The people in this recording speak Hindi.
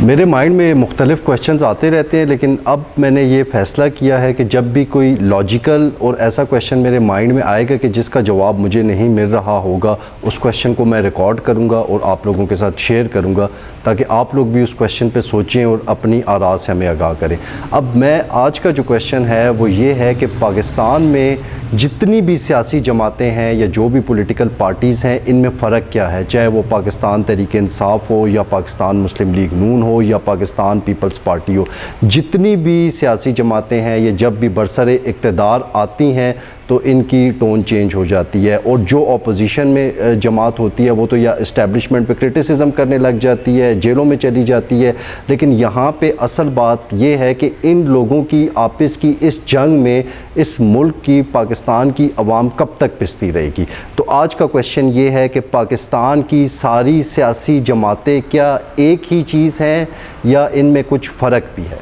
मेरे माइंड में मुख्तलिफ़ क्वेश्चंस आते रहते हैं, लेकिन अब मैंने ये फ़ैसला किया है कि जब भी कोई लॉजिकल और ऐसा क्वेश्चन मेरे माइंड में आएगा कि जिसका जवाब मुझे नहीं मिल रहा होगा, उस क्वेश्चन को मैं रिकॉर्ड करूँगा और आप लोगों के साथ शेयर करूँगा, ताकि आप लोग भी उस क्वेश्चन पे सोचें और अपनी आरा से हमें आगाह करें। अब मैं आज का जो क्वेश्चन है वो ये है कि पाकिस्तान में जितनी भी सियासी जमातें हैं या जो भी पॉलिटिकल पार्टीज़ हैं, इनमें फ़र्क क्या है, चाहे वो पाकिस्तान तहरीक-ए-इंसाफ़ हो या पाकिस्तान मुस्लिम लीग नून हो या पाकिस्तान पीपल्स पार्टी हो। जितनी भी सियासी जमातें हैं ये जब भी बरसरे इक़्तिदार आती हैं तो इनकी टोन चेंज हो जाती है, और जो अपोजिशन में जमात होती है वो तो या इस्टेब्लिशमेंट पे क्रिटिसिज्म करने लग जाती है, जेलों में चली जाती है। लेकिन यहाँ पे असल बात ये है कि इन लोगों की आपस की इस जंग में इस मुल्क की, पाकिस्तान की अवाम कब तक पिसती रहेगी। तो आज का क्वेश्चन ये है कि पाकिस्तान की सारी सियासी जमातें क्या एक ही चीज़ हैं या इनमें कुछ फ़र्क भी है।